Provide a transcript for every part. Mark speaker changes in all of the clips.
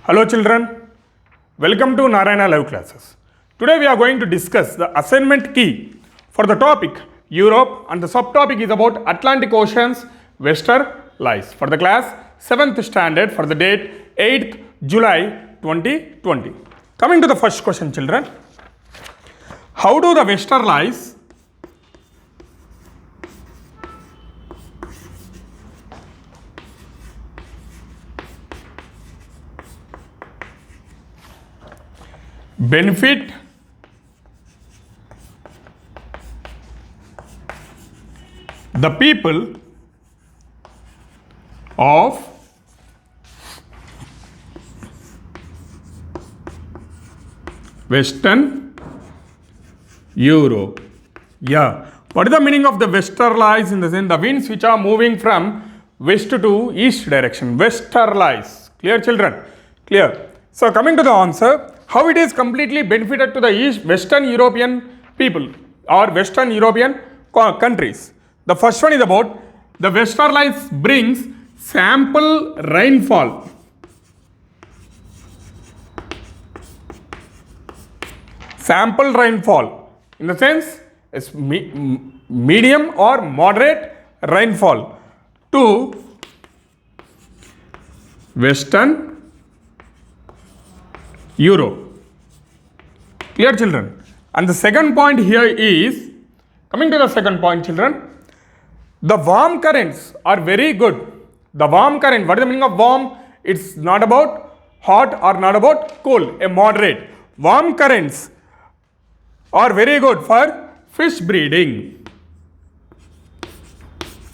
Speaker 1: Hello children, welcome to Narayana Live Classes. Today we are going to discuss the assignment key for the topic Europe, and the subtopic is about Atlantic Ocean's Western Lies for the class 7th standard for the date 8th July 2020. Coming to the first question children, how do the Western Lies benefit the people of Western Europe? Yeah. What is the meaning of the westerlies? In the sense, the winds which are moving from west to east direction. Westerlies. Clear children? Clear. So coming to the answer, how it is completely benefited to the east Western European people or Western European countries. The first one is about the westerlies brings sample rainfall. Sample rainfall in the sense is medium or moderate rainfall to Western Europe. Clear children? And the second point here is, coming to the second point children, the warm currents are very good. The warm current, what is the meaning of warm? It's not about hot or not about cold, a moderate. Warm currents are very good for fish breeding.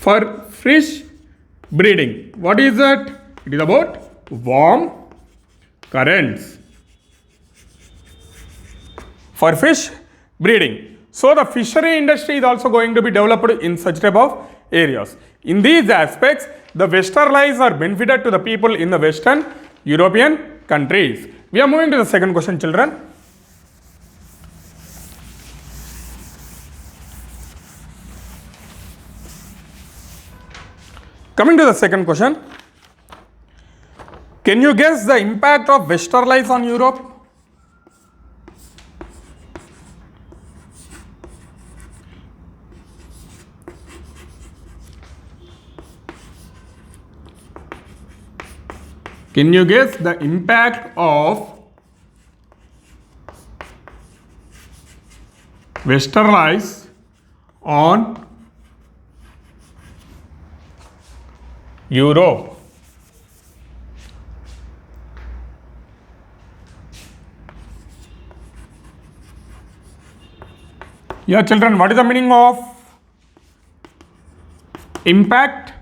Speaker 1: For fish breeding. What is that? It is about warm currents for fish breeding. So the fishery industry is also going to be developed in such type of areas. In these aspects, the westerlies are benefited to the people in the Western European countries. We are moving to the second question children. Coming to the second question, can you guess the impact of westerlies on Europe? Can you guess the impact of westerlies on Europe? Yeah children, what is the meaning of impact?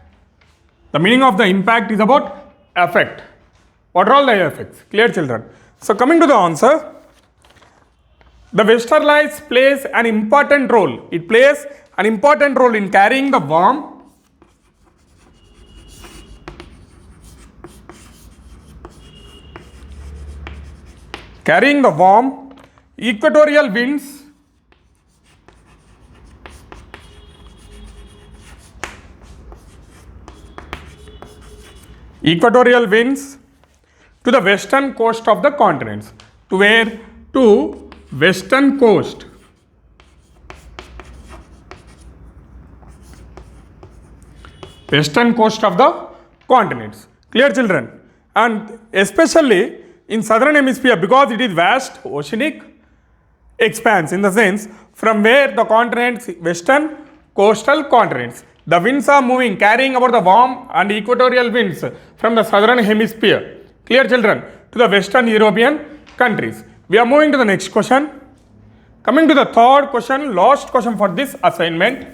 Speaker 1: The meaning of the impact is about effect. What are all the effects? Clear children? So coming to the answer, the westerlies plays an important role. It plays an important role in carrying the warm equatorial winds to the western coast of the continents. To where? To western coast. Western coast of the continents. Clear children? And especially in southern hemisphere, because it is vast oceanic expanse, in the sense from where the continents, western coastal continents, the winds are moving, carrying about the warm and equatorial winds from the southern hemisphere. Clear children? To the Western European countries. We are moving to the next question. Coming to the third question, last question for this assignment.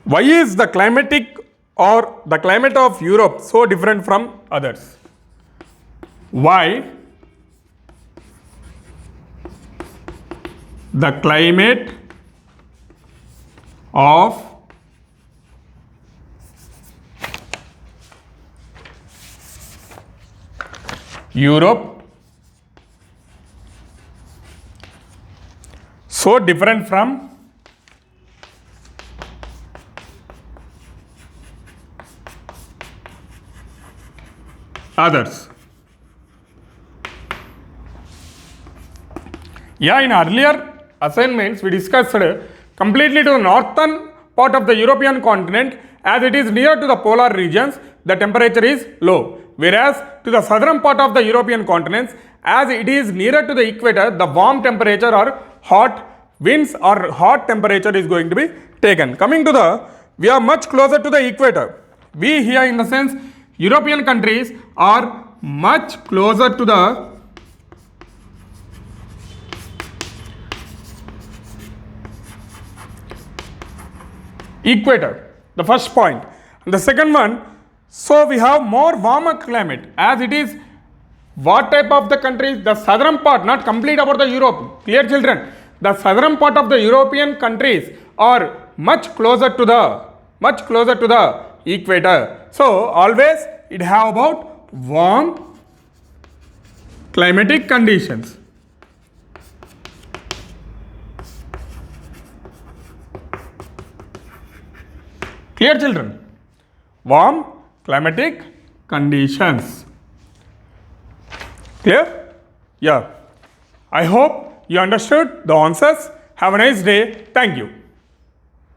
Speaker 1: Why is the climatic or the climate of Europe so different from others? Why the climate of Europe so different from others. Yeah, in earlier assignments we discussed completely to the northern part of the European continent, as it is near to the polar regions, the temperature is low. Whereas to the southern part of the European continents, as it is nearer to the equator, the warm temperature or hot winds or hot temperature is going to be taken. Coming to the, we are much closer to the equator. We here in the sense European countries are much closer to the equator, the first point. And the second one, so we have more warmer climate, as it is what type of the countries, the southern part, not complete about the Europe, clear children, the southern part of the European countries are much closer to the equator. So always it have about warm climatic conditions. Clear children? Warm climatic conditions. Clear? Yeah. I hope you understood the answers. Have a nice day. Thank you.